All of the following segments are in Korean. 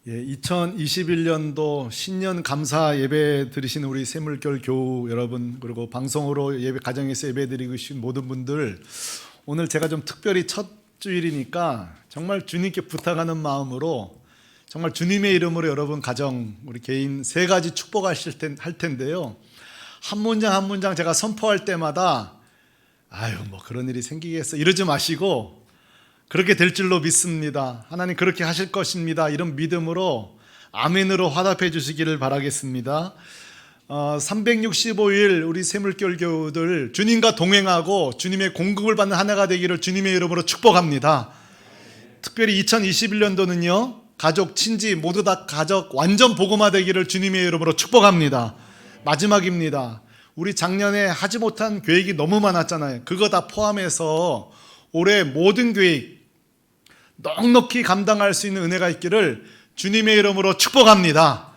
2021년도 신년 감사 예배 드리시는 우리 새물결 교우 여러분, 그리고 방송으로 예배 가정에서 예배 드리고 계신 모든 분들, 오늘 제가 좀 특별히 첫 주일이니까 정말 주님께 부탁하는 마음으로 정말 주님의 이름으로 여러분 가정, 우리 개인 세 가지 축복할 텐데요. 한 문장 한 문장 제가 선포할 때마다 뭐 그런 일이 생기겠어 이러지 마시고, 그렇게 될 줄로 믿습니다, 하나님 그렇게 하실 것입니다, 이런 믿음으로 아멘으로 화답해 주시기를 바라겠습니다. 365일 우리 새물결 교우들 주님과 동행하고 주님의 공급을 받는 한 해가 되기를 주님의 이름으로 축복합니다. 특별히 2021년도는요 가족, 친지 모두 다 가족 완전 복음화 되기를 주님의 이름으로 축복합니다. 마지막입니다. 우리 작년에 하지 못한 계획이 너무 많았잖아요. 그거 다 포함해서 올해 모든 계획 넉넉히 감당할 수 있는 은혜가 있기를 주님의 이름으로 축복합니다.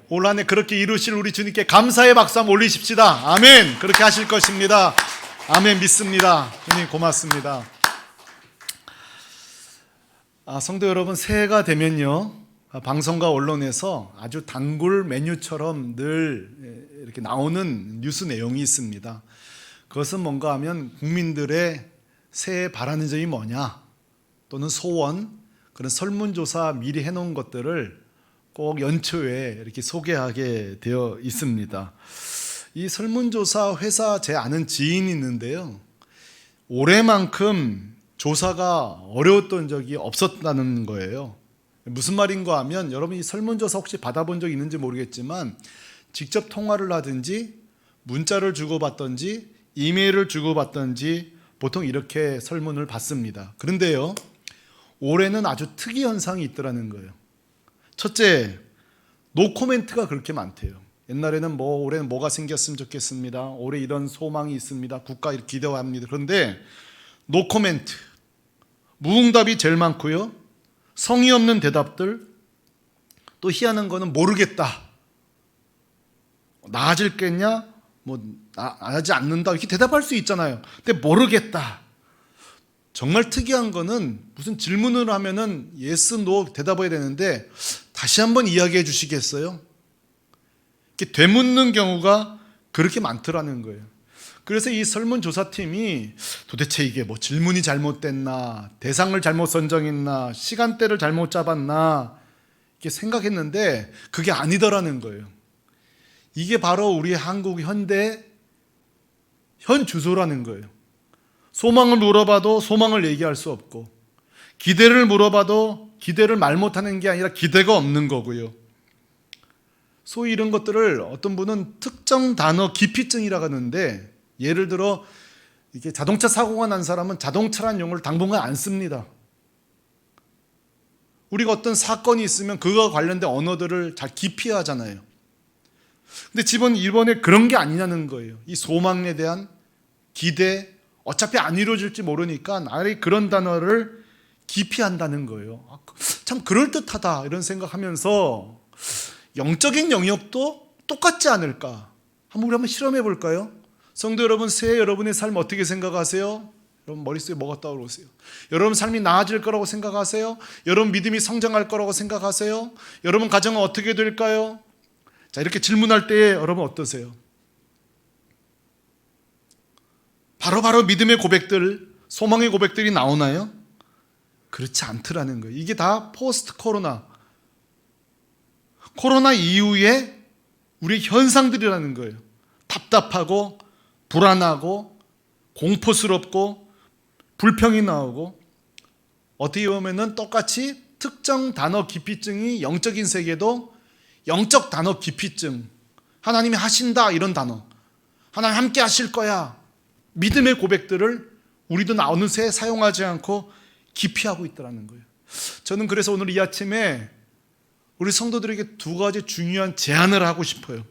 올 한 해 그렇게 이루실 우리 주님께 감사의 박수 한번 올리십시다. 아멘. 그렇게 하실 것입니다. 아멘. 믿습니다. 주님 고맙습니다. 성도 여러분, 새해가 되면요 방송과 언론에서 아주 단골 메뉴처럼 늘 이렇게 나오는 뉴스 내용이 있습니다. 그것은 뭔가 하면 국민들의 새해 바라는 점이 뭐냐, 또는 소원, 그런 설문조사 미리 해놓은 것들을 꼭 연초에 이렇게 소개하게 되어 있습니다. 이 설문조사 회사, 제 아는 지인이 있는데요, 올해만큼 조사가 어려웠던 적이 없었다는 거예요. 무슨 말인가 하면, 여러분 이 설문조사 혹시 받아본 적 있는지 모르겠지만 직접 통화를 하든지 문자를 주고받든지 이메일을 주고받든지 보통 이렇게 설문을 받습니다. 그런데요, 올해는 아주 특이 현상이 있더라는 거예요. 첫째, 노코멘트가 그렇게 많대요. 옛날에는 올해는 뭐가 생겼으면 좋겠습니다, 올해 이런 소망이 있습니다, 국가 이렇게 기대합니다. 그런데 노코멘트, 무응답이 제일 많고요, 성의 없는 대답들, 또 희한한 거는 모르겠다, 나아질겠냐, 나아지지 않는다, 이렇게 대답할 수 있잖아요. 근데 모르겠다. 정말 특이한 거는 무슨 질문을 하면은 yes, no 대답해야 되는데 다시 한번 이야기해 주시겠어요? 이렇게 되묻는 경우가 그렇게 많더라는 거예요. 그래서 이 설문조사팀이 도대체 이게 질문이 잘못됐나, 대상을 잘못 선정했나, 시간대를 잘못 잡았나 이렇게 생각했는데 그게 아니더라는 거예요. 이게 바로 우리 한국 현대 현 주소라는 거예요. 소망을 물어봐도 소망을 얘기할 수 없고, 기대를 물어봐도 기대를 말 못하는 게 아니라 기대가 없는 거고요. 소위 이런 것들을 어떤 분은 특정 단어 기피증이라고 하는데, 예를 들어 이게 자동차 사고가 난 사람은 자동차라는 용어를 당분간 안 씁니다. 우리가 어떤 사건이 있으면 그거와 관련된 언어들을 잘 기피하잖아요. 근데 이번에 그런 게 아니냐는 거예요. 이 소망에 대한 기대, 어차피 안 이루어질지 모르니까 아예 그런 단어를 기피한다는 거예요. 참 그럴듯하다 이런 생각하면서 영적인 영역도 똑같지 않을까? 우리 한번 실험해 볼까요? 성도 여러분, 새해 여러분의 삶 어떻게 생각하세요? 여러분 머릿속에 뭐가 떠오르세요? 여러분 삶이 나아질 거라고 생각하세요? 여러분 믿음이 성장할 거라고 생각하세요? 여러분 가정은 어떻게 될까요? 자, 이렇게 질문할 때 여러분 어떠세요? 바로 믿음의 고백들, 소망의 고백들이 나오나요? 그렇지 않더라는 거예요. 이게 다 포스트 코로나 이후에 우리 현상들이라는 거예요. 답답하고 불안하고 공포스럽고 불평이 나오고, 어떻게 보면은 똑같이 특정 단어 기피증이 영적인 세계도 영적 단어 기피증, 하나님이 하신다 이런 단어, 하나님 함께 하실 거야, 믿음의 고백들을 우리도 어느새 사용하지 않고 기피하고 있다는 거예요. 저는 그래서 오늘 이 아침에 우리 성도들에게 두 가지 중요한 제안을 하고 싶어요.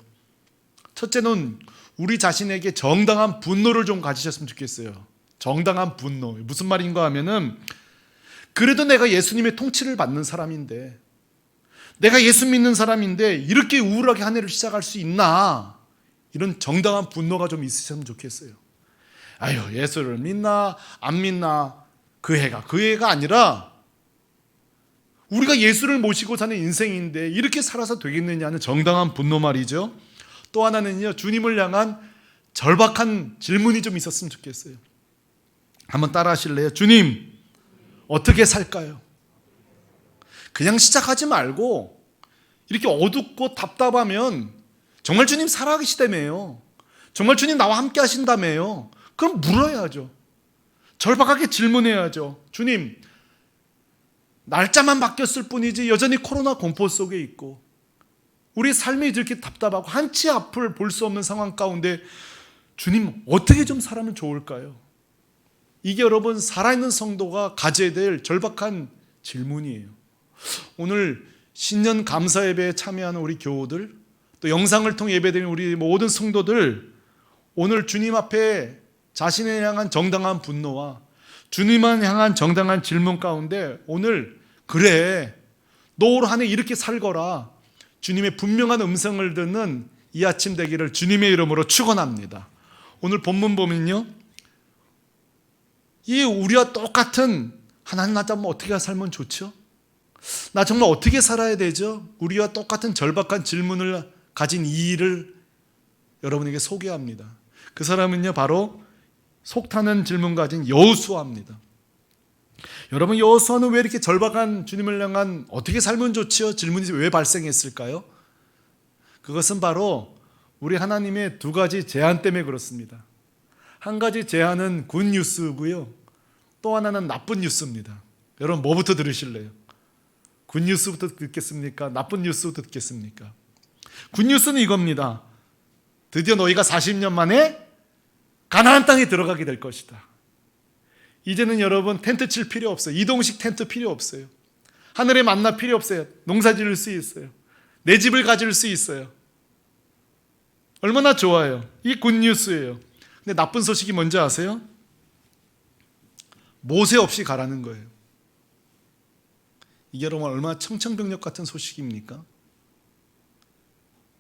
첫째는 우리 자신에게 정당한 분노를 좀 가지셨으면 좋겠어요. 정당한 분노. 무슨 말인가 하면은, 그래도 내가 예수님의 통치를 받는 사람인데, 내가 예수 믿는 사람인데 이렇게 우울하게 한 해를 시작할 수 있나, 이런 정당한 분노가 좀 있으셨으면 좋겠어요. 예수를 믿나 안 믿나 그 해가 아니라 우리가 예수를 모시고 사는 인생인데 이렇게 살아서 되겠느냐는 정당한 분노 말이죠. 또 하나는요, 주님을 향한 절박한 질문이 좀 있었으면 좋겠어요. 한번 따라 하실래요? 주님, 어떻게 살까요? 그냥 시작하지 말고 이렇게 어둡고 답답하면 정말 주님 살아계시다며요. 정말 주님 나와 함께 하신다며요. 그럼 물어야죠. 절박하게 질문해야죠. 주님, 날짜만 바뀌었을 뿐이지 여전히 코로나 공포 속에 있고 우리 삶이 이렇게 답답하고 한치 앞을 볼 수 없는 상황 가운데 주님, 어떻게 좀 살아면 좋을까요? 이게 여러분, 살아있는 성도가 가져야 될 절박한 질문이에요. 오늘 신년 감사 예배에 참여하는 우리 교우들, 또 영상을 통해 예배드리는 우리 모든 성도들, 오늘 주님 앞에 자신을 향한 정당한 분노와 주님을 향한 정당한 질문 가운데 오늘, 그래, 너 올 한 해 이렇게 살거라, 주님의 분명한 음성을 듣는 이 아침 되기를 주님의 이름으로 축원합니다. 오늘 본문 보면요, 이 우리와 똑같은, 하나님 나 정말 어떻게 살면 좋죠? 나 정말 어떻게 살아야 되죠? 우리와 똑같은 절박한 질문을 가진 이 일을 여러분에게 소개합니다. 그 사람은요, 바로 속타는 질문 가진 여호수아입니다. 여러분, 여호수아는 왜 이렇게 절박한 주님을 향한 어떻게 살면 좋지요? 질문이 왜 발생했을까요? 그것은 바로 우리 하나님의 두 가지 제안 때문에 그렇습니다. 한 가지 제안은 굿 뉴스고요, 또 하나는 나쁜 뉴스입니다. 여러분, 뭐부터 들으실래요? 굿 뉴스부터 듣겠습니까? 나쁜 뉴스부터 듣겠습니까? 굿 뉴스는 이겁니다. 드디어 너희가 40년 만에 가나안 땅에 들어가게 될 것이다. 이제는 여러분, 텐트 칠 필요 없어요. 이동식 텐트 필요 없어요. 하늘의 만나 필요 없어요. 농사 지을 수 있어요. 내 집을 가질 수 있어요. 얼마나 좋아요. 이 굿뉴스예요. 근데 나쁜 소식이 뭔지 아세요? 모세 없이 가라는 거예요. 이게 여러분 얼마나 청천벽력 같은 소식입니까?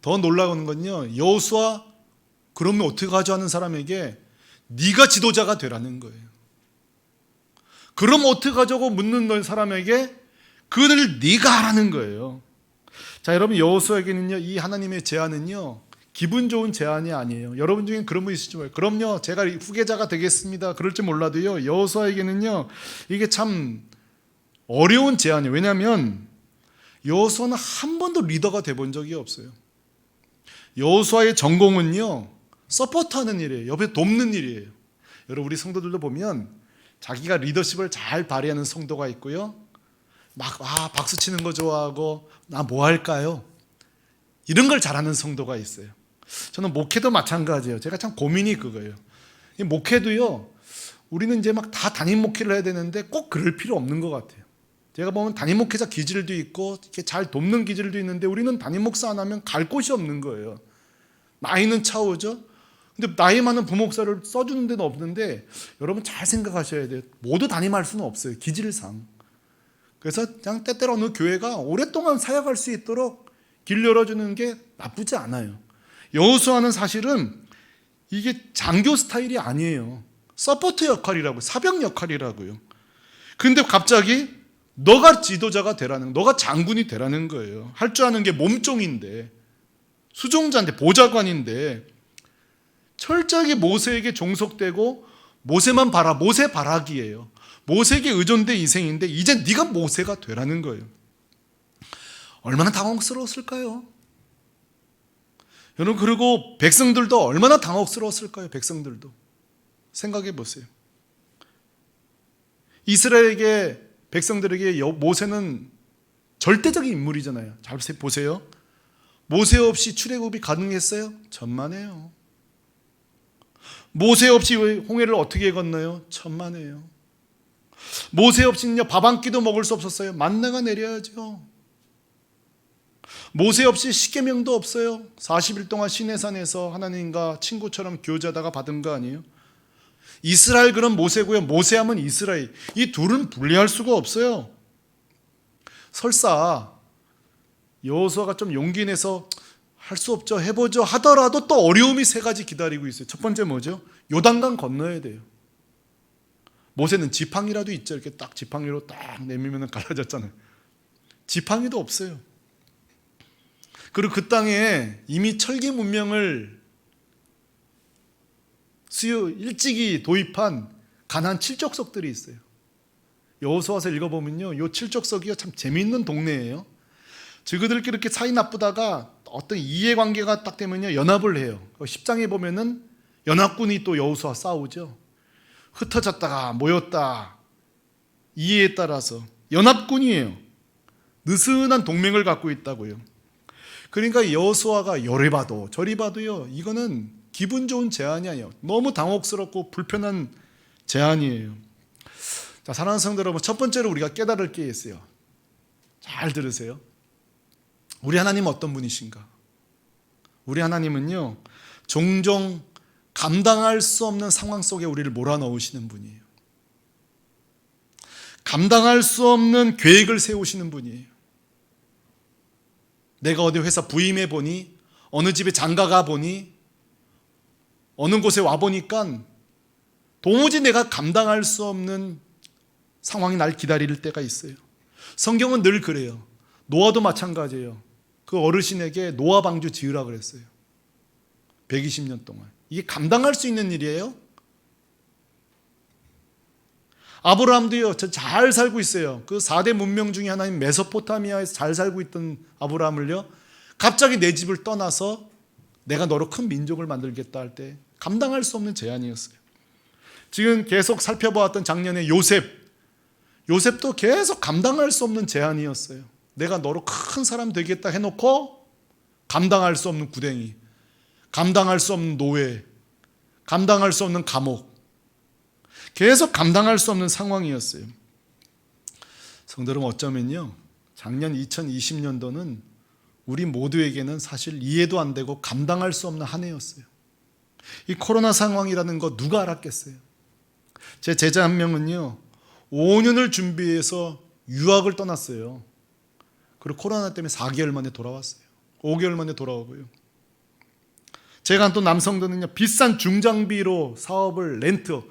더 놀라운 건요, 여호수아 그러면 어떻게 하죠 하는 사람에게 네가 지도자가 되라는 거예요. 그럼 어떻게 하자고 묻는 사람에게 그들을 네가 하라는 거예요. 자, 여러분, 여호수아에게는요, 이 하나님의 제안은요, 기분 좋은 제안이 아니에요. 여러분 중엔 그런 분 있으시죠? 그럼요, 제가 후계자가 되겠습니다. 그럴지 몰라도요, 여호수아에게는요, 이게 참 어려운 제안이에요. 왜냐하면 여호수아는 한 번도 리더가 돼본 적이 없어요. 여호수아의 전공은요, 서포트하는 일이에요. 옆에 돕는 일이에요. 여러분, 우리 성도들도 보면 자기가 리더십을 잘 발휘하는 성도가 있고요, 막 박수 치는 거 좋아하고 나 뭐 할까요? 이런 걸 잘하는 성도가 있어요. 저는 목회도 마찬가지예요. 제가 참 고민이 그거예요. 이 목회도요, 우리는 이제 막 다 담임 목회를 해야 되는데 꼭 그럴 필요 없는 것 같아요. 제가 보면 담임 목회자 기질도 있고 이렇게 잘 돕는 기질도 있는데 우리는 담임 목사 안 하면 갈 곳이 없는 거예요. 나이는 차오죠. 근데 나이 많은 부목사를 써주는 데는 없는데 여러분 잘 생각하셔야 돼요. 모두 담임할 수는 없어요. 기질상. 그래서 그냥 때때로 어느 교회가 오랫동안 사역할 수 있도록 길 열어주는 게 나쁘지 않아요. 여호수아는 사실은 이게 장교 스타일이 아니에요. 서포트 역할이라고, 사병 역할이라고요. 근데 갑자기 너가 지도자가 되라는, 너가 장군이 되라는 거예요. 할 줄 아는 게 몸종인데, 수종자인데, 보좌관인데 철저하게 모세에게 종속되고 모세만 봐라, 모세 바라기예요. 모세에게 의존돼 인생인데 이제 네가 모세가 되라는 거예요. 얼마나 당혹스러웠을까요? 여러분, 그리고 백성들도 얼마나 당혹스러웠을까요? 백성들도 생각해 보세요. 이스라엘에게, 백성들에게 모세는 절대적인 인물이잖아요. 잘 보세요. 모세 없이 출애굽이 가능했어요? 천만에요. 모세 없이 홍해를 어떻게 건너요? 천만에요. 모세 없이는요, 밥 한 끼도 먹을 수 없었어요. 만나가 내려야죠. 모세 없이 십계명도 없어요. 40일 동안 시내산에서 하나님과 친구처럼 교제하다가 받은 거 아니에요? 이스라엘 그럼 모세고요, 모세하면 이스라엘. 이 둘은 분리할 수가 없어요. 설사 여호수아가 좀 용기 내서 할 수 없죠, 해보죠 하더라도 또 어려움이 세 가지 기다리고 있어요. 첫 번째 뭐죠? 요단강 건너야 돼요. 모세는 지팡이라도 있죠. 이렇게 딱 지팡이로 딱 내밀면 갈라졌잖아요. 지팡이도 없어요. 그리고 그 땅에 이미 철기 문명을 일찍이 도입한 가나안 칠족석들이 있어요. 여호수아서 읽어보면요, 이 칠족석이 참 재미있는 동네예요. 저그들끼리 이렇게 사이 나쁘다가 어떤 이해관계가 딱 되면요 연합을 해요. 10장에 보면은 연합군이 또 여호수아 싸우죠. 흩어졌다가 모였다, 이해에 따라서 연합군이에요. 느슨한 동맹을 갖고 있다고요. 그러니까 여호수아가 요리 봐도 저리 봐도요, 이거는 기분 좋은 제안이 아니에요. 너무 당혹스럽고 불편한 제안이에요. 자, 사랑하는 성도 여러분, 첫 번째로 우리가 깨달을 게 있어요. 잘 들으세요. 우리 하나님은 어떤 분이신가? 우리 하나님은요, 종종 감당할 수 없는 상황 속에 우리를 몰아넣으시는 분이에요. 감당할 수 없는 계획을 세우시는 분이에요. 내가 어디 회사 부임해 보니, 어느 집에 장가가 보니, 어느 곳에 와 보니까 도무지 내가 감당할 수 없는 상황이 날 기다릴 때가 있어요. 성경은 늘 그래요. 노아도 마찬가지예요. 그 어르신에게 노아 방주 지으라 그랬어요. 120년 동안. 이게 감당할 수 있는 일이에요? 아브라함도요, 잘 살고 있어요. 그 4대 문명 중에 하나인 메소포타미아에서 잘 살고 있던 아브라함을요, 갑자기 내 집을 떠나서 내가 너로 큰 민족을 만들겠다 할 때 감당할 수 없는 제안이었어요. 지금 계속 살펴보았던 작년에 요셉도 계속 감당할 수 없는 제안이었어요. 내가 너로 큰 사람 되겠다 해놓고 감당할 수 없는 구덩이, 감당할 수 없는 노예, 감당할 수 없는 감옥, 계속 감당할 수 없는 상황이었어요. 성도 여러분, 어쩌면요, 작년 2020년도는 우리 모두에게는 사실 이해도 안 되고 감당할 수 없는 한 해였어요. 이 코로나 상황이라는 거 누가 알았겠어요? 제 제자 한 명은요, 5년을 준비해서 유학을 떠났어요. 그리고 코로나 때문에 4개월 만에 돌아왔어요. 5개월 만에 돌아오고요. 제가 또 남성들은요, 비싼 중장비로 사업을 렌트,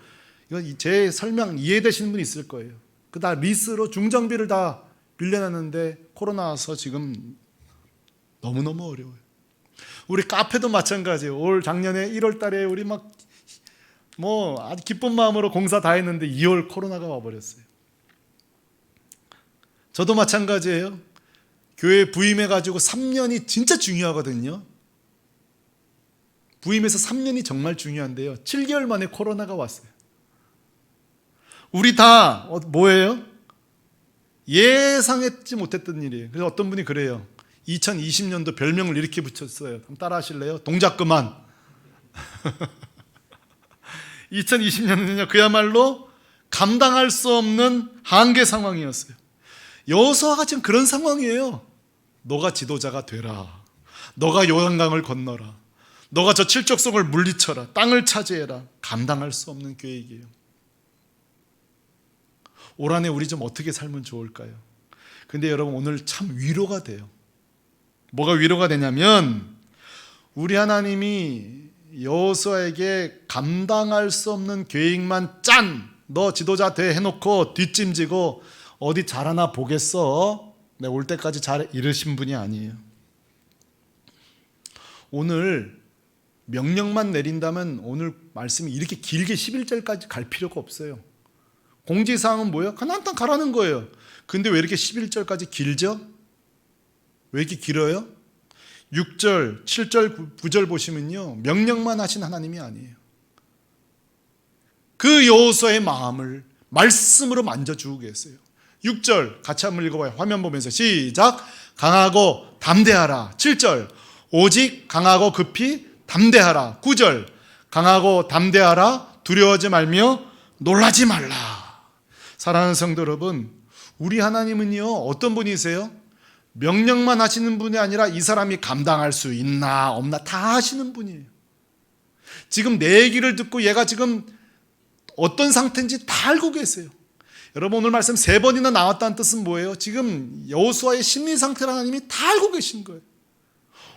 이건 제 설명 이해되시는 분이 있을 거예요. 그 다 리스로 중장비를 다 빌려놨는데 코로나 와서 지금 너무너무 어려워요. 우리 카페도 마찬가지예요. 올 작년에 1월 달에 우리 아주 기쁜 마음으로 공사 다 했는데 2월 코로나가 와버렸어요. 저도 마찬가지예요. 교회 부임해가지고 3년이 진짜 중요하거든요. 부임해서 3년이 정말 중요한데요, 7개월 만에 코로나가 왔어요. 우리 다 뭐예요? 예상했지 못했던 일이에요. 그래서 어떤 분이 그래요. 2020년도 별명을 이렇게 붙였어요. 한번 따라 하실래요? 동작 그만. 2020년은요, 그야말로 감당할 수 없는 한계 상황이었어요. 여호수아가 지금 그런 상황이에요. 너가 지도자가 되라. 너가 요단강을 건너라. 너가 저 칠족성을 물리쳐라. 땅을 차지해라. 감당할 수 없는 계획이에요. 올 한해 우리 좀 어떻게 살면 좋을까요? 근데 여러분, 오늘 참 위로가 돼요. 뭐가 위로가 되냐면, 우리 하나님이 여호수아에게 감당할 수 없는 계획만 너 지도자 돼 해놓고 뒷짐지고 어디 잘하나 보겠어, 내가 올 때까지 잘 이르신 분이 아니에요. 오늘 명령만 내린다면 오늘 말씀이 이렇게 길게 11절까지 갈 필요가 없어요. 공지사항은 뭐예요? 가나안 가라는 거예요. 근데 왜 이렇게 11절까지 길죠? 왜 이렇게 길어요? 6절, 7절, 9절 보시면요, 명령만 하신 하나님이 아니에요. 그 여호수아의 마음을 말씀으로 만져주고 계세요. 6절 같이 한번 읽어봐요. 화면 보면서 시작. 강하고 담대하라. 7절 오직 강하고 급히 담대하라. 9절 강하고 담대하라. 두려워하지 말며 놀라지 말라. 사랑하는 성도 여러분, 우리 하나님은요, 어떤 분이세요? 명령만 하시는 분이 아니라 이 사람이 감당할 수 있나 없나 다 하시는 분이에요. 지금 내 얘기를 듣고 얘가 지금 어떤 상태인지 다 알고 계세요. 여러분, 오늘 말씀 3번이나 나왔다는 뜻은 뭐예요? 지금 여호수아의 심리 상태를 하나님이 다 알고 계신 거예요.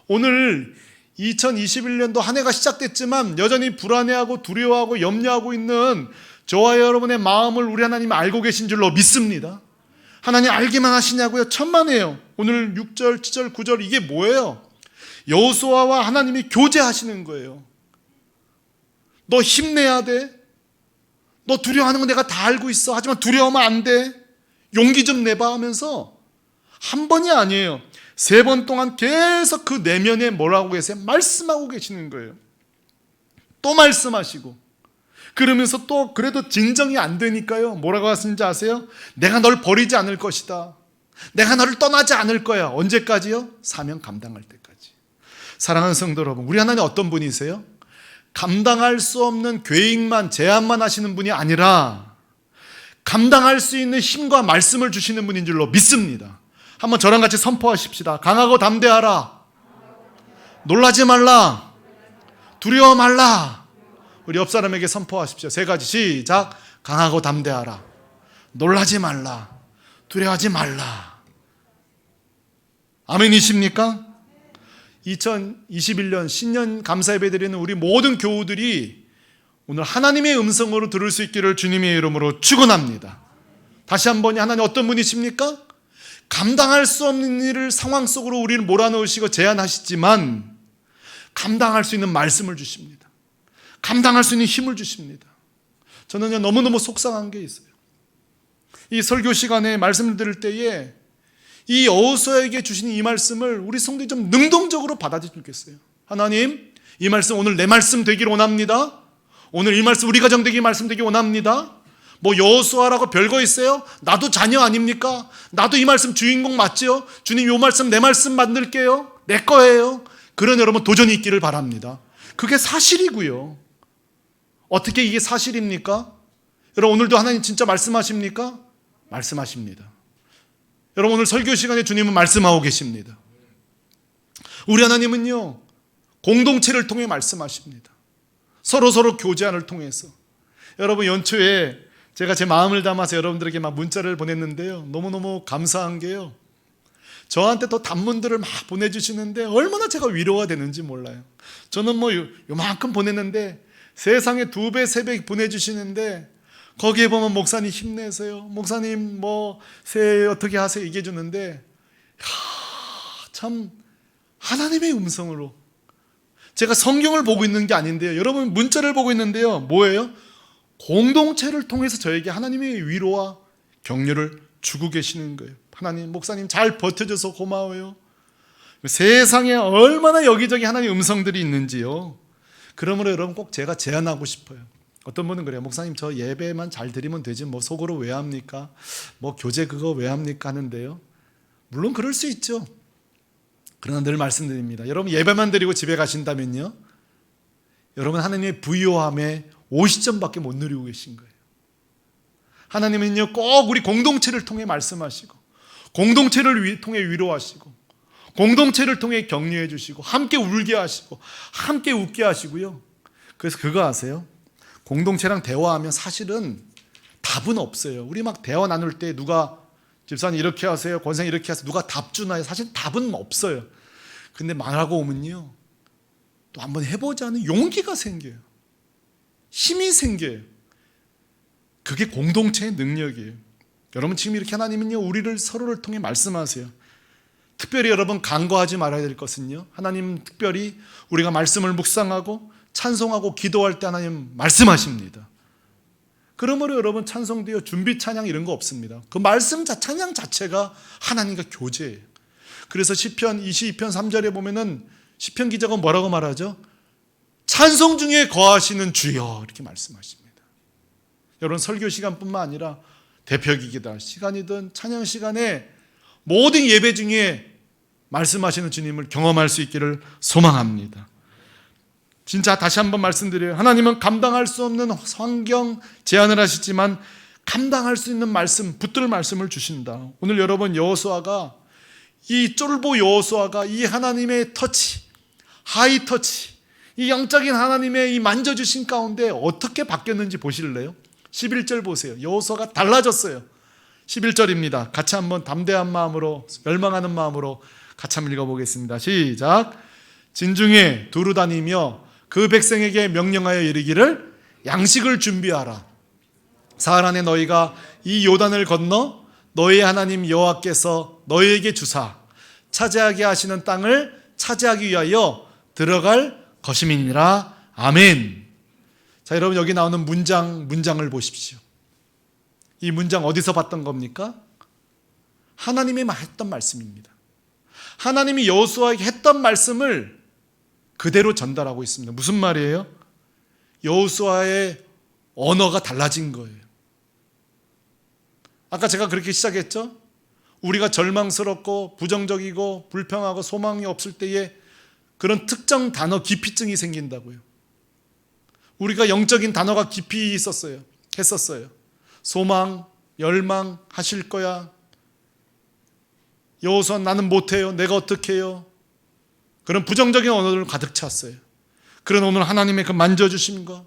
오늘 2021년도 한 해가 시작됐지만 여전히 불안해하고 두려워하고 염려하고 있는 저와 여러분의 마음을 우리 하나님이 알고 계신 줄로 믿습니다. 하나님 알기만 하시냐고요? 천만에요. 오늘 6절, 7절, 9절 이게 뭐예요? 여호수아와 하나님이 교제하시는 거예요. 너 힘내야 돼. 너 두려워하는 거 내가 다 알고 있어. 하지만 두려워하면 안 돼. 용기 좀 내봐 하면서 한 번이 아니에요. 3번 동안 계속 그 내면에 뭐라고 계세요? 말씀하고 계시는 거예요. 또 말씀하시고 그러면서 또 그래도 진정이 안 되니까요. 뭐라고 하시는지 아세요? 내가 널 버리지 않을 것이다. 내가 너를 떠나지 않을 거야. 언제까지요? 사명 감당할 때까지. 사랑하는 성도 여러분, 우리 하나님 어떤 분이세요? 감당할 수 없는 계획만 제안만 하시는 분이 아니라 감당할 수 있는 힘과 말씀을 주시는 분인 줄로 믿습니다. 한번 저랑 같이 선포하십시다. 강하고 담대하라. 놀라지 말라. 두려워 말라. 우리 옆 사람에게 선포하십시오. 3가지 시작. 강하고 담대하라. 놀라지 말라. 두려워하지 말라. 아멘이십니까? 2021년 신년 감사 예배 드리는 우리 모든 교우들이 오늘 하나님의 음성으로 들을 수 있기를 주님의 이름으로 축원합니다. 다시 한 번이 하나님 어떤 분이십니까? 감당할 수 없는 일을 상황 속으로 우리를 몰아넣으시고 제안하시지만 감당할 수 있는 말씀을 주십니다. 감당할 수 있는 힘을 주십니다. 저는 너무너무 속상한 게 있어요. 이 설교 시간에 말씀을 들을 때에 이 여호수아에게 주신 이 말씀을 우리 성도들이 좀 능동적으로 받아들였으면 좋겠어요. 하나님, 이 말씀 오늘 내 말씀 되기를 원합니다. 오늘 이 말씀 우리 가정 되기 말씀 되기 원합니다. 뭐 여호수아라고 별거 있어요? 나도 자녀 아닙니까? 나도 이 말씀 주인공 맞죠? 주님 이 말씀 내 말씀 만들게요. 내 거예요. 그런 여러분 도전이 있기를 바랍니다. 그게 사실이고요. 어떻게 이게 사실입니까? 여러분 오늘도 하나님 진짜 말씀하십니까? 말씀하십니다. 여러분 오늘 설교 시간에 주님은 말씀하고 계십니다. 우리 하나님은요 공동체를 통해 말씀하십니다. 서로 교제안을 통해서. 여러분 연초에 제가 제 마음을 담아서 여러분들에게 막 문자를 보냈는데요, 너무너무 감사한 게요, 저한테 또 단문들을 막 보내주시는데 얼마나 제가 위로가 되는지 몰라요. 저는 뭐 요만큼 보냈는데 세상에 2배, 3배 보내주시는데 거기에 보면 목사님 힘내세요, 목사님 뭐 새해 어떻게 하세요 얘기해 주는데 참 하나님의 음성으로. 제가 성경을 보고 있는 게 아닌데요, 여러분 문자를 보고 있는데요, 뭐예요? 공동체를 통해서 저에게 하나님의 위로와 격려를 주고 계시는 거예요. 하나님, 목사님 잘 버텨줘서 고마워요. 세상에 얼마나 여기저기 하나님의 음성들이 있는지요. 그러므로 여러분 꼭 제가 제안하고 싶어요. 어떤 분은 그래요. 목사님 저 예배만 잘 드리면 되지 뭐 속으로 왜 합니까? 뭐 교제 그거 왜 합니까? 하는데요, 물론 그럴 수 있죠. 그러나 늘 말씀드립니다. 여러분 예배만 드리고 집에 가신다면요, 여러분 하나님의 부요함에 50점밖에 못 누리고 계신 거예요. 하나님은요 꼭 우리 공동체를 통해 말씀하시고 공동체를 통해 위로하시고 공동체를 통해 격려해 주시고 함께 울게 하시고 함께 웃게 하시고요. 그래서 그거 아세요? 공동체랑 대화하면 사실은 답은 없어요. 우리 막 대화 나눌 때 누가 집사님 이렇게 하세요, 권사님 이렇게 하세요, 누가 답 주나요? 사실 답은 없어요. 근데 말하고 오면요 또 한번 해보자는 용기가 생겨요. 힘이 생겨요. 그게 공동체의 능력이에요. 여러분 지금 이렇게 하나님은요 우리를 서로를 통해 말씀하세요. 특별히 여러분 간과하지 말아야 될 것은요, 하나님 특별히 우리가 말씀을 묵상하고 찬송하고 기도할 때 하나님 말씀하십니다. 그러므로 여러분 찬송도요 준비 찬양 이런 거 없습니다. 그 말씀 찬양 자체가 하나님과 교제예요. 그래서 시편 22편 3절에 보면은 시편 기자가 뭐라고 말하죠? 찬송 중에 거하시는 주여, 이렇게 말씀하십니다. 여러분 설교 시간뿐만 아니라 대표기기다 시간이든 찬양 시간에 모든 예배 중에 말씀하시는 주님을 경험할 수 있기를 소망합니다. 진짜 다시 한번 말씀드려요. 하나님은 감당할 수 없는 환경 제안을 하시지만 감당할 수 있는 말씀, 붙들 말씀을 주신다. 오늘 여러분 여호수아가 이 쫄보 여호수아가 이 하나님의 터치, 하이 터치, 이 영적인 하나님의 이 만져주신 가운데 어떻게 바뀌었는지 보실래요? 11절 보세요. 여호수아가 달라졌어요. 11절입니다. 같이 한번 담대한 마음으로, 열망하는 마음으로 같이 한번 읽어보겠습니다. 시작. 진중에 두루 다니며 그 백성에게 명령하여 이르기를 양식을 준비하라. 사흘 안에 너희가 이 요단을 건너 너희 하나님 여호와께서 너희에게 주사 차지하게 하시는 땅을 차지하기 위하여 들어갈 것임이니라. 아멘. 자, 여러분 여기 나오는 문장을 보십시오. 이 문장 어디서 봤던 겁니까? 하나님이 했던 말씀입니다. 하나님이 여호수아에게 했던 말씀을 그대로 전달하고 있습니다. 무슨 말이에요? 여호수아의 언어가 달라진 거예요. 아까 제가 그렇게 시작했죠? 우리가 절망스럽고 부정적이고 불평하고 소망이 없을 때에 그런 특정 단어 기피증이 생긴다고요. 우리가 영적인 단어가 깊이 했었어요. 소망, 열망, 하실 거야. 여호수아 나는 못해요. 내가 어떻게 해요? 그런 부정적인 언어들을 가득 찼어요. 그런 오늘 하나님의 그 만져주심과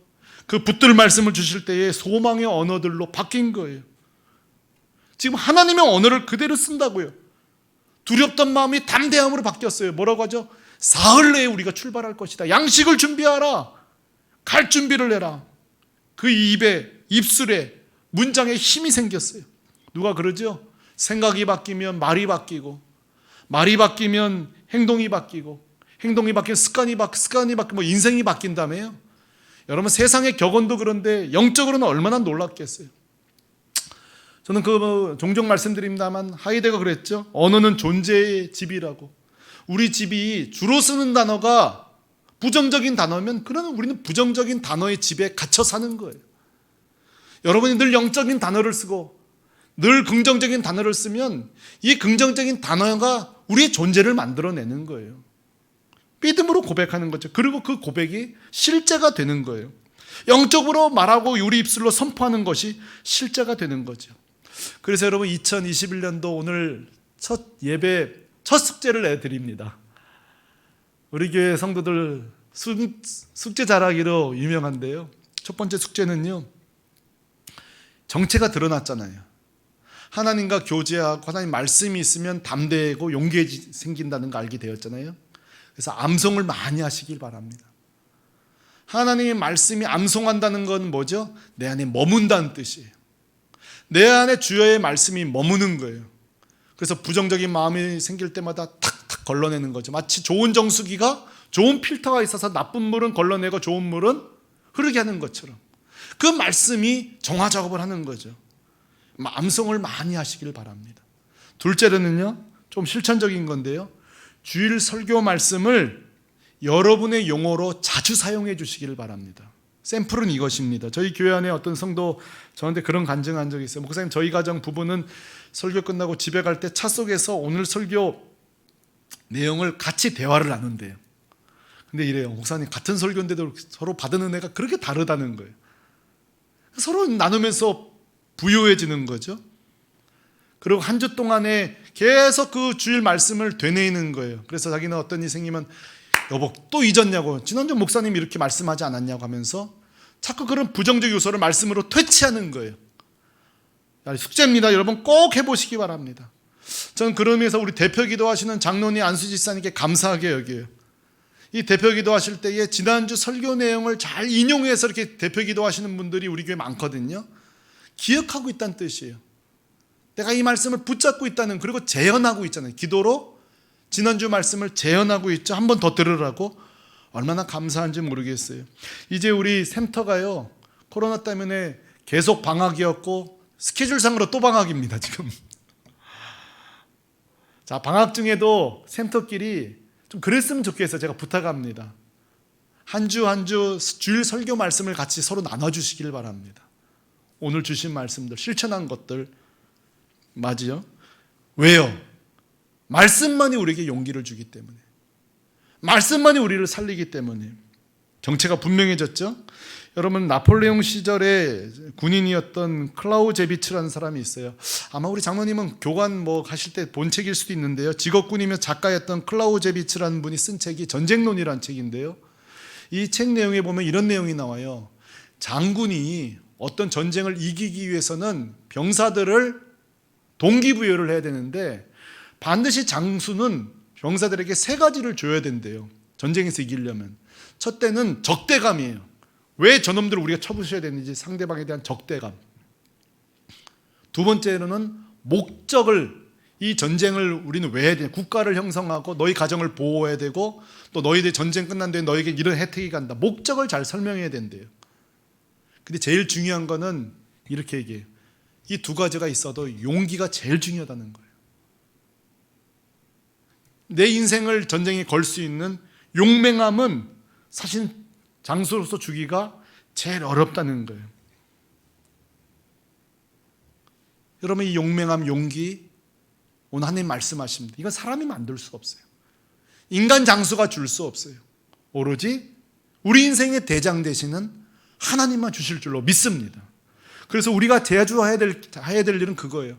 그 붙들 말씀을 주실 때에 소망의 언어들로 바뀐 거예요. 지금 하나님의 언어를 그대로 쓴다고요. 두렵던 마음이 담대함으로 바뀌었어요. 뭐라고 하죠? 사흘 내에 우리가 출발할 것이다. 양식을 준비하라. 갈 준비를 해라. 그 입술에 문장에 힘이 생겼어요. 누가 그러죠? 생각이 바뀌면 말이 바뀌고, 말이 바뀌면 행동이 바뀌고, 행동이 바뀌면 습관이 바뀌고 인생이 바뀐다며요. 여러분 세상의 격언도 그런데 영적으로는 얼마나 놀랍겠어요. 저는 종종 말씀드립니다만 하이데가 그랬죠. 언어는 존재의 집이라고. 우리 집이 주로 쓰는 단어가 부정적인 단어면 그러면 우리는 부정적인 단어의 집에 갇혀 사는 거예요. 여러분이 늘 영적인 단어를 쓰고 늘 긍정적인 단어를 쓰면 이 긍정적인 단어가 우리의 존재를 만들어내는 거예요. 믿음으로 고백하는 거죠. 그리고 그 고백이 실제가 되는 거예요. 영적으로 말하고 우리 입술로 선포하는 것이 실제가 되는 거죠. 그래서 여러분 2021년도 오늘 첫 예배 첫 숙제를 내드립니다. 우리 교회 성도들 숙제 잘하기로 유명한데요. 첫 번째 숙제는요, 정체가 드러났잖아요. 하나님과 교제하고 하나님 말씀이 있으면 담대하고 용기 생긴다는 거 알게 되었잖아요. 그래서 암송을 많이 하시길 바랍니다. 하나님의 말씀이 암송한다는 건 뭐죠? 내 안에 머문다는 뜻이에요. 내 안에 주여의 말씀이 머무는 거예요. 그래서 부정적인 마음이 생길 때마다 탁탁 걸러내는 거죠. 마치 좋은 정수기가 좋은 필터가 있어서 나쁜 물은 걸러내고 좋은 물은 흐르게 하는 것처럼 그 말씀이 정화 작업을 하는 거죠. 암송을 많이 하시길 바랍니다. 둘째로는요, 좀 실천적인 건데요, 주일 설교 말씀을 여러분의 용어로 자주 사용해 주시기를 바랍니다. 샘플은 이것입니다. 저희 교회 안에 어떤 성도 저한테 그런 간증한 적이 있어요. 목사님, 저희 가정 부부는 설교 끝나고 집에 갈 때 차 속에서 오늘 설교 내용을 같이 대화를 나눈대요. 근데 이래요. 목사님, 같은 설교인데도 서로 받은 은혜가 그렇게 다르다는 거예요. 서로 나누면서 부유해지는 거죠. 그리고 한 주 동안에 계속 그 주일 말씀을 되뇌이는 거예요. 그래서 자기는 어떤 일이 생기면 여보 또 잊었냐고, 지난주 목사님이 이렇게 말씀하지 않았냐고 하면서 자꾸 그런 부정적 요소를 말씀으로 퇴치하는 거예요. 숙제입니다. 여러분 꼭 해보시기 바랍니다. 저는 그러면서 우리 대표 기도하시는 장로님 안수지 집사님께 감사하게 여겨요. 이 대표 기도하실 때에 지난주 설교 내용을 잘 인용해서 이렇게 대표 기도하시는 분들이 우리 교회 많거든요. 기억하고 있다는 뜻이에요. 내가 이 말씀을 붙잡고 있다는, 그리고 재현하고 있잖아요. 기도로 지난주 말씀을 재현하고 있죠. 한 번 더 들으라고. 얼마나 감사한지 모르겠어요. 이제 우리 샘터가요, 코로나 때문에 계속 방학이었고 스케줄상으로 또 방학입니다 지금. 자, 방학 중에도 샘터끼리 좀 그랬으면 좋겠어요. 제가 부탁합니다. 한 주 한 주 주일 설교 말씀을 같이 서로 나눠주시길 바랍니다. 오늘 주신 말씀들, 실천한 것들 맞죠? 왜요? 말씀만이 우리에게 용기를 주기 때문에, 말씀만이 우리를 살리기 때문에. 정체가 분명해졌죠? 여러분, 나폴레옹 시절에 군인이었던 클라우제비츠라는 사람이 있어요. 아마 우리 장로님은 교관 가실 때 본 책일 수도 있는데요, 직업군이며 작가였던 클라우제비츠라는 분이 쓴 책이 전쟁론이라는 책인데요, 이 책 내용에 보면 이런 내용이 나와요. 장군이 어떤 전쟁을 이기기 위해서는 병사들을 동기부여를 해야 되는데 반드시 장수는 병사들에게 세 가지를 줘야 된대요. 전쟁에서 이기려면. 첫째는 적대감이에요. 왜 저놈들을 우리가 쳐부셔야 되는지 상대방에 대한 적대감. 두 번째로는 목적을, 이 전쟁을 우리는 왜 해야 되냐? 국가를 형성하고 너희 가정을 보호해야 되고 또 너희들 전쟁 끝난 뒤에 너에게 이런 혜택이 간다. 목적을 잘 설명해야 된대요. 근데 제일 중요한 거는 이렇게 얘기해요. 이 두 가지가 있어도 용기가 제일 중요하다는 거예요. 내 인생을 전쟁에 걸 수 있는 용맹함은 사실 장수로서 주기가 제일 어렵다는 거예요. 여러분, 이 용맹함, 용기, 오늘 하나님 말씀하십니다. 이건 사람이 만들 수 없어요. 인간 장수가 줄 수 없어요. 오로지 우리 인생의 대장 되시는 하나님만 주실 줄로 믿습니다. 그래서 우리가 대주해야 될 일은 그거예요.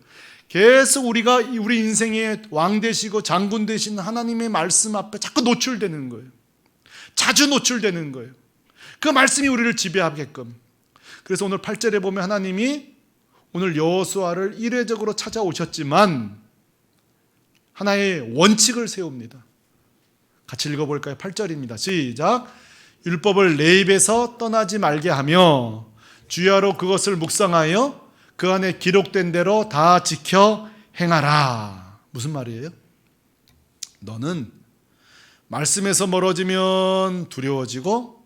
계속 우리가 우리 인생의 왕 되시고 장군 되신 하나님의 말씀 앞에 자꾸 노출되는 거예요. 자주 노출되는 거예요. 그 말씀이 우리를 지배하게끔. 그래서 오늘 8절에 보면 하나님이 오늘 여호수아를 이례적으로 찾아오셨지만 하나의 원칙을 세웁니다. 같이 읽어볼까요? 8절입니다. 시작. 율법을 내 입에서 떠나지 말게 하며 주야로 그것을 묵상하여 그 안에 기록된 대로 다 지켜 행하라. 무슨 말이에요? 너는 말씀에서 멀어지면 두려워지고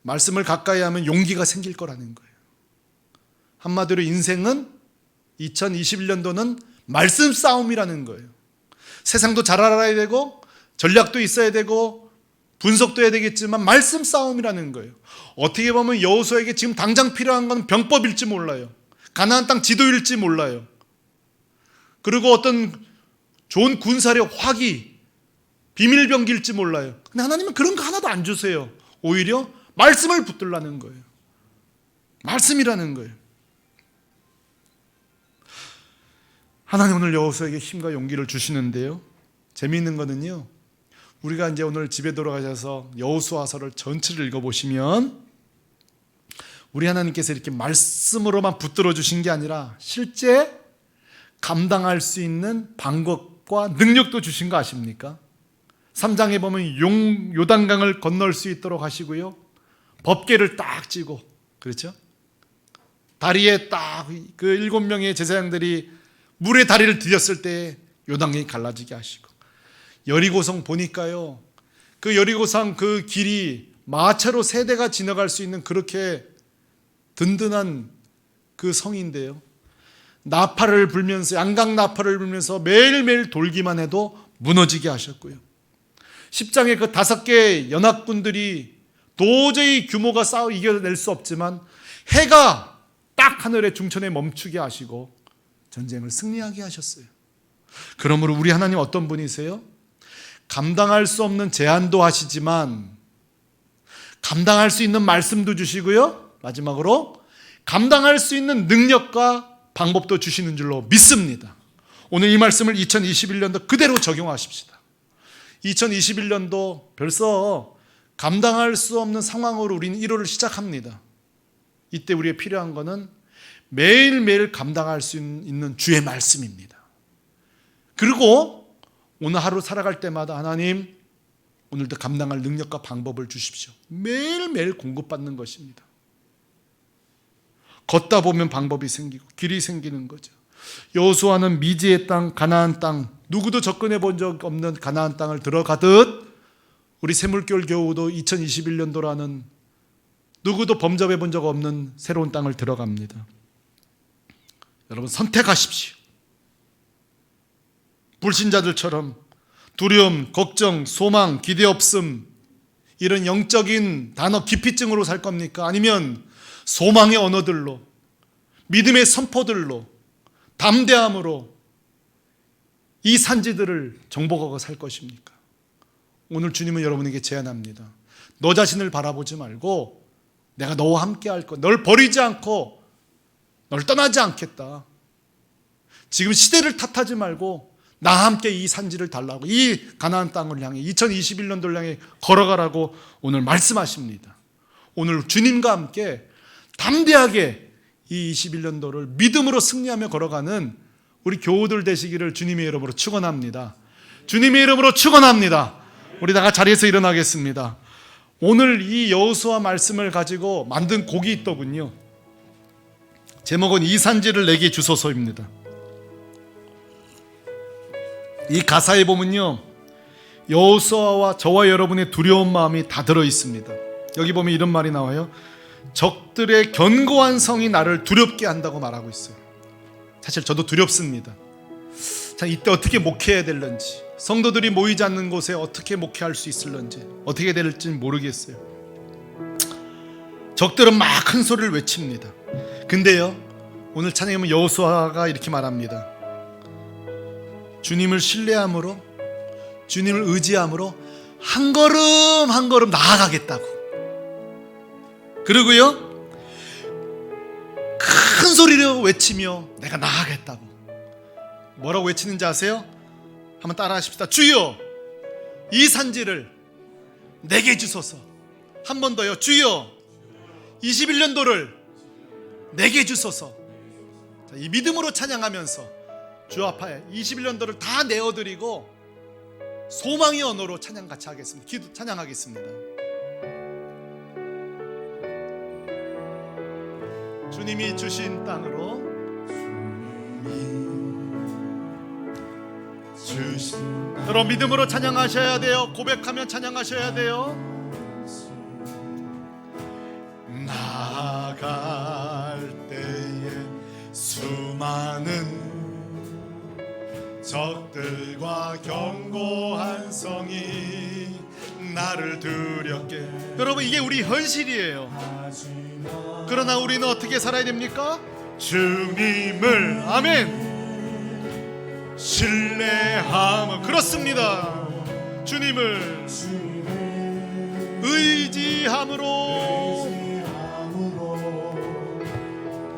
말씀을 가까이 하면 용기가 생길 거라는 거예요. 한마디로 인생은 2021년도는 말씀 싸움이라는 거예요. 세상도 잘 알아야 되고 전략도 있어야 되고 분석도 해야 되겠지만 말씀 싸움이라는 거예요. 어떻게 보면 여호수아에게 지금 당장 필요한 건 병법일지 몰라요. 가나안 땅 지도일지 몰라요. 그리고 어떤 좋은 군사력, 화기, 비밀병기일지 몰라요. 근데 하나님은 그런 거 하나도 안 주세요. 오히려 말씀을 붙들라는 거예요. 말씀이라는 거예요. 하나님 오늘 여호수아에게 힘과 용기를 주시는데요. 재미있는 거는요, 우리가 이제 오늘 집에 돌아가셔서 여호수아서를 전체를 읽어보시면 우리 하나님께서 이렇게 말씀으로만 붙들어 주신 게 아니라 실제 감당할 수 있는 방법과 능력도 주신 거 아십니까? 3장에 보면 요단강을 건널 수 있도록 하시고요, 법궤를 딱 쥐고, 그렇죠? 다리에 딱 그 7명의 제사장들이 물에 다리를 들였을 때 요단강이 갈라지게 하시고, 여리고성 보니까요, 그 여리고성 그 길이 마차로 세대가 지나갈 수 있는 그렇게 든든한 그 성인데요, 나팔을 불면서, 양강 나팔을 불면서 매일매일 돌기만 해도 무너지게 하셨고요, 10장의 그 5개의 연합군들이 도저히 규모가 싸워 이겨낼 수 없지만 해가 딱 하늘의 중천에 멈추게 하시고 전쟁을 승리하게 하셨어요. 그러므로 우리 하나님 어떤 분이세요? 감당할 수 없는 제한도 하시지만 감당할 수 있는 말씀도 주시고요, 마지막으로 감당할 수 있는 능력과 방법도 주시는 줄로 믿습니다. 오늘 이 말씀을 2021년도 그대로 적용하십시다. 2021년도 벌써 감당할 수 없는 상황으로 우리는 1월을 시작합니다. 이때 우리에 필요한 것은 매일매일 감당할 수 있는 주의 말씀입니다. 그리고 오늘 하루 살아갈 때마다 하나님 오늘도 감당할 능력과 방법을 주십시오. 매일매일 공급받는 것입니다. 걷다 보면 방법이 생기고 길이 생기는 거죠. 여호수아는 미지의 땅, 가나안 땅, 누구도 접근해 본 적 없는 가나안 땅을 들어가듯 우리 새물결 교우도 2021년도라는 누구도 범접해 본 적 없는 새로운 땅을 들어갑니다. 여러분 선택하십시오. 불신자들처럼 두려움, 걱정, 소망, 기대 없음 이런 영적인 단어 기피증으로 살 겁니까? 아니면 소망의 언어들로, 믿음의 선포들로, 담대함으로 이 산지들을 정복하고 살 것입니까? 오늘 주님은 여러분에게 제안합니다. 너 자신을 바라보지 말고 내가 너와 함께 할 것, 널 버리지 않고 널 떠나지 않겠다. 지금 시대를 탓하지 말고 나와 함께 이 산지를 달라고, 이 가나안 땅을 향해 2021년도를 향해 걸어가라고 오늘 말씀하십니다. 오늘 주님과 함께 담대하게 이 21년도를 믿음으로 승리하며 걸어가는 우리 교우들 되시기를 주님의 이름으로 축원합니다. 주님의 이름으로 축원합니다. 우리 다 자리에서 일어나겠습니다. 오늘 이 여호수아 말씀을 가지고 만든 곡이 있더군요. 제목은 이 산지를 내게 주소서입니다. 이 가사에 보면요, 여호수아와 저와 여러분의 두려운 마음이 다 들어 있습니다. 여기 보면 이런 말이 나와요. 적들의 견고한 성이 나를 두렵게 한다고 말하고 있어요. 사실 저도 두렵습니다. 자, 이때 어떻게 목회해야 될런지, 성도들이 모이지 않는 곳에 어떻게 목회할 수 있을런지, 어떻게 될지 모르겠어요. 적들은 막 큰 소리를 외칩니다. 근데요, 오늘 찬양에 보면 여호수아가 이렇게 말합니다. 주님을 신뢰함으로, 주님을 의지함으로 한 걸음 한 걸음 나아가겠다고. 그리고요, 큰 소리로 외치며 내가 나아가겠다고. 뭐라고 외치는지 아세요? 한번 따라 하십시다. 주여, 이 산지를 내게 주소서. 한 번 더요. 주여, 21년도를 내게 주소서. 자, 이 믿음으로 찬양하면서 주 앞에 21년도를 다 내어드리고 소망의 언어로 찬양 같이 하겠습니다. 찬양하겠습니다. 주님이 주신 땅으로, 여러분 믿음으로 찬양하셔야 돼요. 고백하면 찬양하셔야 돼요. 나아갈 때에 수많은 적들과 견고한 성이 나를 두렵게. 여러분, 이게 우리 현실이에요. 그러나 우리는 어떻게 살아야 됩니까? 주님을, 아멘, 신뢰함. 그렇습니다. 주님을 의지함으로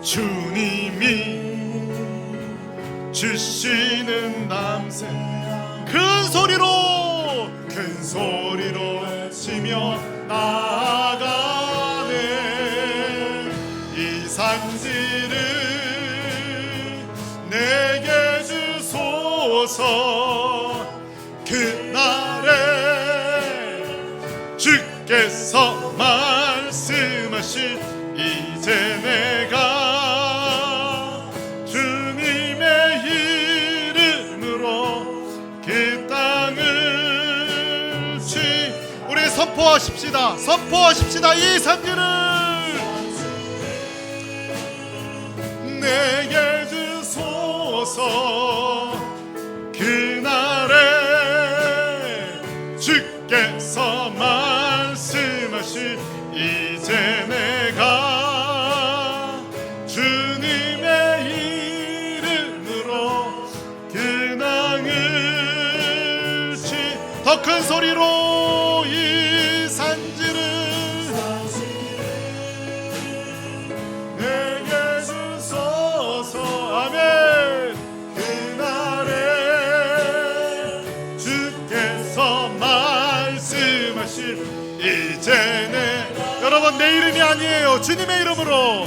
주님이 주시는 남새 큰 소리로 외치며 나아가네. 이 산지를 내게 주소서. 그날에 주께서 말씀하신 이제 내가 주님의 이름으로 그 땅을 우리 선포하십시다. 이 산지를 내게 주소서. 그날에 주께서 말씀하신 이제 내가 주님의 이름으로 근황을 더 큰 소리로 이 산지를 내게 주소서. 아멘. 그날에 주께서 말씀하신 이제 여러분, 내 이름이 아니에요. 주님의 이름으로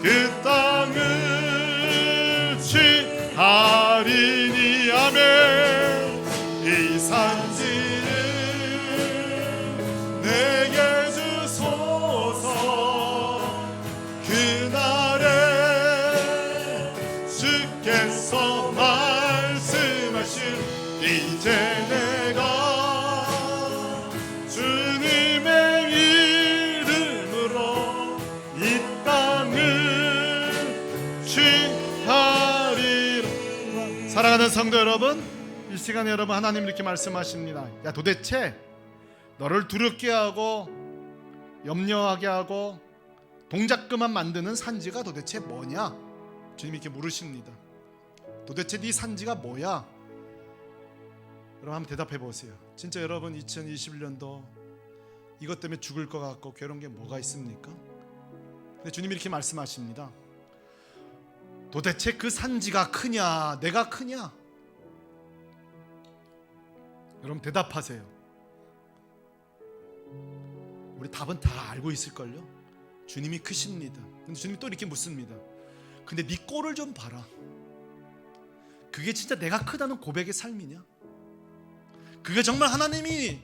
그 땅을 취하리니. 아멘. 이 산지를 내게 주소서. 그날에 주께서 말씀하신 이제 내가 주님의 이름으로 이 땅을 취하리라. 사랑하는 성도 여러분, 이 시간에 여러분, 하나님 이렇게 말씀하십니다. 야, 도대체 너를 두렵게 하고 염려하게 하고 동작금만 만드는 산지가 도대체 뭐냐? 주님이 이렇게 물으십니다. 도대체 네 산지가 뭐야? 여러분, 한번 대답해 보세요. 진짜 여러분, 2021년도 이것 때문에 죽을 것 같고 괴로운 게 뭐가 있습니까? 근데 주님이 이렇게 말씀하십니다. 도대체 그 산지가 크냐, 내가 크냐? 여러분, 대답하세요. 우리 답은 다 알고 있을걸요? 주님이 크십니다. 근데 주님이 또 이렇게 묻습니다. 근데 네 꼴을 좀 봐라. 그게 진짜 내가 크다는 고백의 삶이냐? 그게 정말 하나님이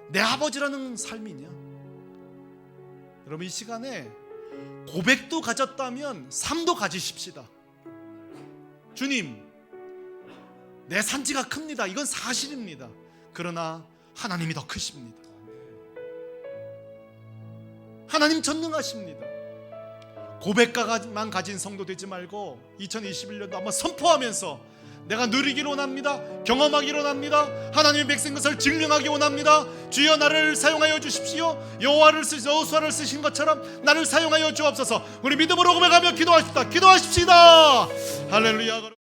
내 아버지라는 삶이냐? 여러분, 이 시간에 고백도 가졌다면 삶도 가지십시다. 주님, 내 산지가 큽니다. 이건 사실입니다. 그러나 하나님이 더 크십니다. 하나님 전능하십니다. 고백가만 가진 성도 되지 말고 2021년도 한번 선포하면서 내가 누리기로 원합니다. 경험하기로 원합니다. 하나님의 백성인 것을 증명하기 원합니다. 주여 나를 사용하여 주십시오. 여호수아를 쓰신 것처럼 나를 사용하여 주옵소서. 우리 믿음으로 고백하며 기도하십시다. 할렐루야.